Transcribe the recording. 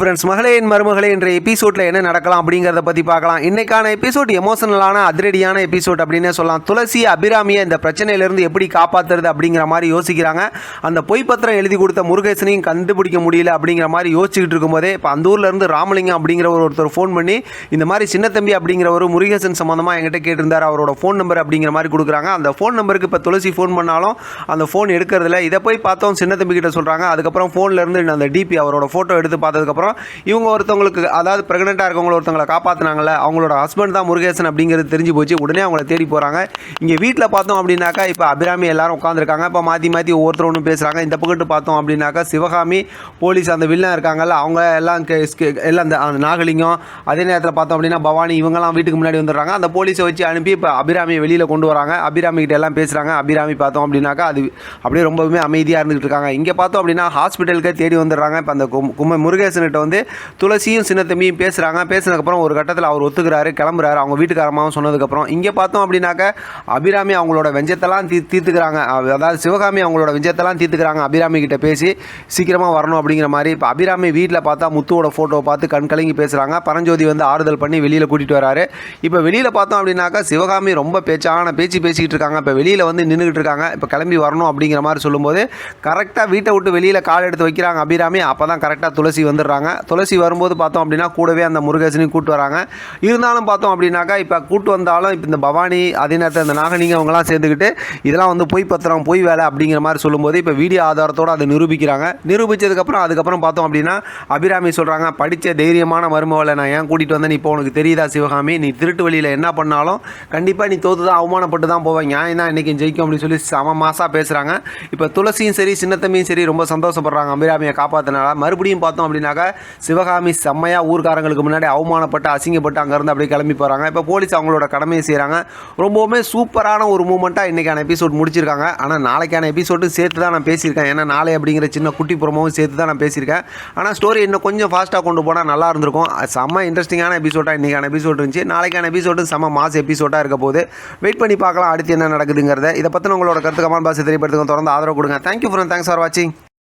Friends, மகளேன் மருமகளே என்ற எபிசோடில் என்ன நடக்கலாம் அப்படிங்கிறத பற்றி பார்க்கலாம். இன்றைக்கான எபிசோட் எமோஷனலான அதிரடியான எபிசோட் அப்படின்னே சொல்லலாம். துளசி அபிராமியை இந்த பிரச்சனையிலேருந்து எப்படி காப்பாற்றுறது அப்படிங்கிற மாதிரி யோசிக்கிறாங்க. அந்த பொய்ப்பத்திரம் எழுதி கொடுத்த முருகேசனையும் கண்டுபிடிக்க முடியல அப்படிங்கிற மாதிரி யோசிச்சுக்கிட்டு இருக்கும்போதே இப்போ அந்த ஊர்லேருந்து ராமலிங்கம் அப்படிங்கிற ஒருத்தர் ஃபோன் பண்ணி இந்த மாதிரி சின்னத்தம்பி அப்படிங்கிற ஒரு முருகேசன் சம்மந்தமாக என்கிட்ட கேட்டிருந்தார், அவரோட ஃபோன் நம்பர் அப்படிங்கிற மாதிரி கொடுக்குறாங்க. அந்த ஃபோன் நம்பருக்கு இப்போ துளசி ஃபோன் பண்ணாலும் அந்த ஃபோன் எடுக்கிறதில்ல. இதை போய் பார்த்தோம் சின்னத்தம்பி கிட்ட சொல்கிறாங்க. அதுக்கப்புறம் ஃபோன்லேருந்து அந்த டிபி அவரோட ஃபோட்டோ எடுத்து பார்த்ததுக்கப்புறம் இவங்க ஒருத்தவங்களுக்கு, அதாவது பிரெக்னெண்ட்டாக இருக்கவங்க ஒருத்தவங்களை காப்பாற்றினாங்கல்ல, அவங்களோட ஹஸ்பண்ட் தான் முருகேசன் அப்படிங்கிறது தெரிஞ்சு போச்சு. உடனே அவங்கள தேடி போகிறாங்க. இங்கே வீட்டில் பார்த்தோம் அப்படின்னாக்கா இப்போ அபிராமி எல்லாரும் உட்காந்துருக்காங்க. இப்போ மாற்றி ஒவ்வொருத்தர் ஒன்று பேசுகிறாங்க. இந்த பக்கத்து பார்த்தோம் அப்படின்னாக்கா சிவகாமி, போலீஸ் அந்த வில்லன் இருக்காங்கல்ல, அவங்க எல்லாம் எல்லாம் அந்த நாகலிங்கம், அதே நேரத்தில் பார்த்தோம் அப்படின்னா பவானி, இவங்கெல்லாம் வீட்டுக்கு முன்னாடி வந்துடுறாங்க. அந்த போலீஸை வச்சு அனுப்பி இப்போ அபிராமியை வெளியில் கொண்டு வராங்க. அபிராமி கிட்ட எல்லாம் பேசுகிறாங்க. அபிராமி பார்த்தோம் அப்படின்னாக்கா அது அப்படியே ரொம்பவுமே அமைதியாக இருந்துகிட்டு இருக்காங்க. இங்கே பார்த்தோம் அப்படின்னா ஹாஸ்பிட்டலுக்கே தேடி வந்துடுறாங்க. இப்போ அந்த முருகேசன்கிட்ட வந்து துளசியும் சின்னத்தம்பியும் பேசுகிறாங்க. பேசினதுக்கப்புறம் ஒரு கட்டத்தில் அவர் ஒத்துக்கிறாரு, கிளம்புறாரு. அவங்க வீட்டுக்காரமாகவும் சொன்னதுக்கப்புறம் இங்கே பார்த்தோம் அப்படின்னாக்க அபிராமி அவங்களோட வெஞ்சத்தெல்லாம் தீர்த்துக்கிறாங்க. அதாவது சிவகாமி அவங்களோட வெஞ்சத்தெல்லாம் தீர்த்துக்கிறாங்க அபிராமி கிட்ட பேசி சீக்கிரமாக வரணும் அப்படிங்கிற மாதிரி. இப்போ அபிராமி வீட்டில் பார்த்தா முத்துவோட ஃபோட்டோவை பார்த்து கண் கலங்கி பேசுகிறாங்க. பரஞ்சோதி வந்து ஆறுதல் பண்ணி வெளியில் கூட்டிகிட்டு வராரு. இப்போ வெளியில் பார்த்தோம் அப்படின்னாக்கா சிவகாமி ரொம்ப பேசிக்கிட்டு இருக்காங்க. இப்போ வெளியில் வந்து நின்றுக்கிட்டு இருக்காங்க. இப்போ கிளம்பி வரணும் அப்படிங்கிற மாதிரி சொல்லும்போது கரெக்டாக வீட்டை விட்டு வெளியில் கால் எடுத்து வைக்கிறாங்க அபிராமி. அப்போ தான் கரெக்டாக துளசி வந்துடுறாங்க. துளசி வரும்போது பார்த்தோம் அப்படின்னா கூடவே அந்த முருகேசனையும் கூட்டு வராங்க. இருந்தாலும் பார்த்தோம் அப்படின்னாக்கா இப்போ கூட்டு வந்தாலும் இப்போ இந்த பவானி, அதே நேரத்தில் இந்த நாகலிங்கம் அவங்களாம் சேர்ந்துக்கிட்டு இதெல்லாம் வந்து பொய் பத்திரம், பொய் வேலை அப்படிங்கிற மாதிரி சொல்லும்போது இப்போ வீடியோ ஆதாரத்தோடு அதை நிரூபிக்கிறாங்க. அதுக்கப்புறம் பார்த்தோம் அப்படின்னா அபிராமி சொல்கிறாங்க, படித்த தைரியமான மருமகளை நான் ஏன் கூட்டிகிட்டு வந்தேன், இப்போ உனக்கு தெரியுதா சிவகாமி, நீ திருட்டு வழியில் என்ன பண்ணாலும் கண்டிப்பாக நீ தோற்று தான், அவமானப்பட்டு தான் போவேன், நியாயம் தான் இன்றைக்கி ஜெயிக்கும் அப்படின்னு சொல்லி சம மாசாக பேசுகிறாங்க. இப்போ துளசியும் சரி சின்னத்தம்பியும் சரி ரொம்ப சந்தோஷப்படுறாங்க அபிராமியை காப்பாற்றினால. மறுபடியும் பார்த்தோம் அப்படின்னாக்கா சிவகாமி செம்மையாக ஊர்காரங்களுக்கு முன்னாடி அவமானப்பட்டு அசிங்கப்பட்டு அங்கேருந்து அப்படியே கிளம்பி போகிறாங்க. இப்போ போலீஸ் அவங்களோட கடமையை செய்கிறாங்க. ரொம்பவுமே சூப்பரான ஒரு மூமெண்ட்டாக இன்றைக்கான எபிசோட் முடிச்சிருக்காங்க. ஆனால் நாளைக்கான எபிசோட்டும் சேர்த்து தான் நான் பேசியிருக்கேன். ஏன்னா நாளை அப்படிங்கிற சின்ன குட்டி புறமாவும் சேர்த்து தான் நான் பேசியிருக்கேன். ஆனால் ஸ்டோரி இன்னும் கொஞ்சம் ஃபாஸ்ட்டாக கொண்டு போனால் நல்லா இருந்திருக்கும். செம்ம இன்ட்ரெஸ்டிங்கான எபிசோடாக இன்றைக்கான எபிசோட் இருந்துச்சு. நாளைக்கான எபிசோடு செம்ம மாஸ் எபிசோடாக இருக்க போது வெயிட் பண்ணி பார்க்கலாம் அடுத்து என்ன நடக்குதுங்கிறத. இதை பற்றின உங்களோட கருத்து கமெண்ட் பாக்ஸ் தெரியப்படுத்துங்க. தொடர்ந்து ஆதரவு கொடுங்க. தேங்க்யூ ஃபார் வாட்சிங்.